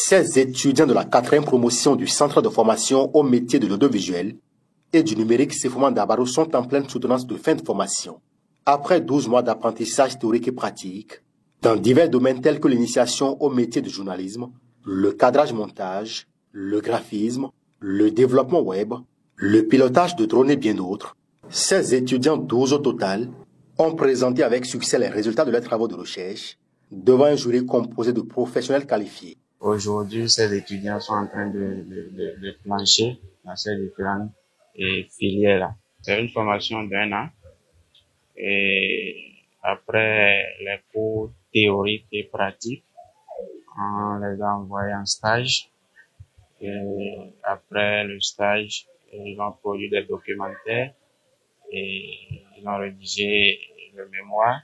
16 étudiants de la 4e promotion du Centre de formation au métier de l'audiovisuel et du numérique Sefoman Dabaro sont en pleine soutenance de fin de formation. Après 12 mois d'apprentissage théorique et pratique, dans divers domaines tels que l'initiation au métier de journalisme, le cadrage-montage, le graphisme, le développement web, le pilotage de drones et bien d'autres, 16 étudiants, 12 au total, ont présenté avec succès les résultats de leurs travaux de recherche devant un jury composé de professionnels qualifiés. Aujourd'hui, ces étudiants sont en train de plancher dans ces différentes filières-là. C'est une formation d'1 an et après les cours théoriques et pratiques, on les a envoyés en stage et après le stage, ils ont produit des documentaires et ils ont rédigé le mémoire.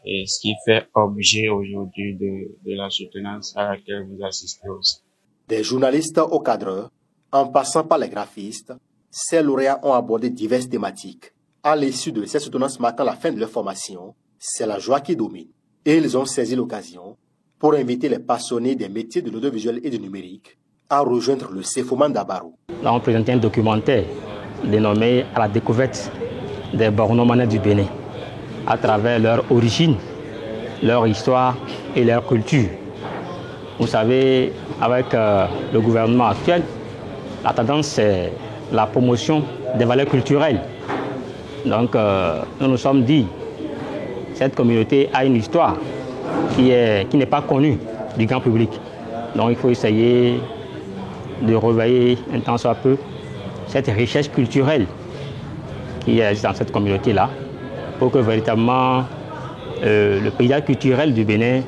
Et ce qui fait objet aujourd'hui de la soutenance à laquelle vous assistez aussi. Des journalistes aux cadreurs, en passant par les graphistes, ces lauréats ont abordé diverses thématiques. À l'issue de ces soutenances marquant la fin de leur formation, c'est la joie qui domine. Et ils ont saisi l'occasion pour inviter les passionnés des métiers de l'audiovisuel et du numérique à rejoindre le Sefoman Dabaro. Là, on présentait un documentaire dénommé « À la découverte des Borno-Manais du Bénin ». À travers leur origine, leur histoire et leur culture. Vous savez, avec le gouvernement actuel, la tendance c'est la promotion des valeurs culturelles. Donc nous nous sommes dit, cette communauté a une histoire qui n'est pas connue du grand public. Donc il faut essayer de réveiller un tant soit peu cette richesse culturelle qui est dans cette communauté-là, pour que véritablement le paysage culturel du Bénin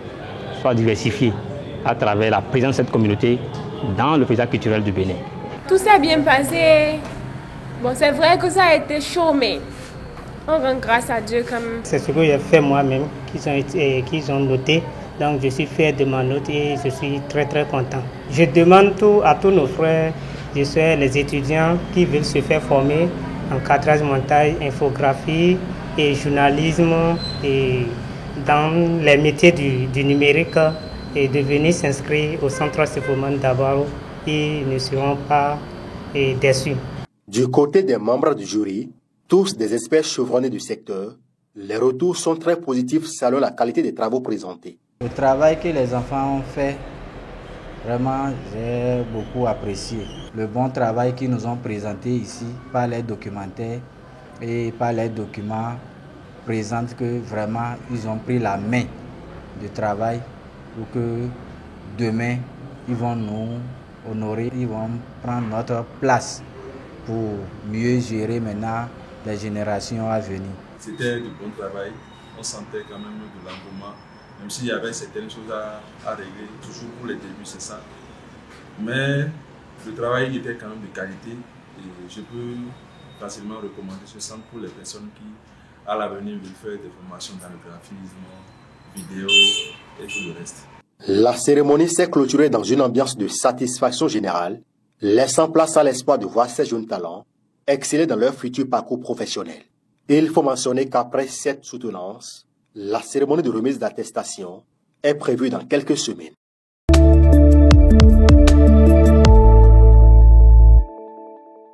soit diversifié à travers la présence de cette communauté dans le paysage culturel du Bénin. Tout s'est bien passé. Bon, c'est vrai que ça a été chaud, mais on rend grâce à Dieu quand même. C'est ce que j'ai fait moi-même, qu'ils ont noté. Donc je suis fier de ma note et je suis très très content. Je demande à tous nos frères, les étudiants qui veulent se faire former en cadrage, montage, infographie et journalisme et dans les métiers du numérique et de venir s'inscrire au centre Sefoman Dabaro. Ils ne seront pas déçus. Du côté des membres du jury, tous des experts chevronnés du secteur, les retours sont très positifs selon la qualité des travaux présentés. Le travail que les enfants ont fait, vraiment, j'ai beaucoup apprécié. Le bon travail qu'ils nous ont présenté ici par les documentaires et par les documents présente que vraiment ils ont pris la main du travail pour que demain ils vont nous honorer, ils vont prendre notre place pour mieux gérer maintenant les générations à venir. C'était du bon travail, on sentait quand même de l'engouement, même s'il y avait certaines choses à régler, toujours pour les débuts c'est ça. Mais le travail était quand même de qualité et je peux facilement recommander ce centre pour les personnes qui à l'avenir veulent faire des formations dans le graphisme, vidéo et tout le reste. La cérémonie s'est clôturée dans une ambiance de satisfaction générale, laissant place à l'espoir de voir ces jeunes talents exceller dans leur futur parcours professionnel. Et il faut mentionner qu'après cette soutenance, la cérémonie de remise d'attestation est prévue dans quelques semaines.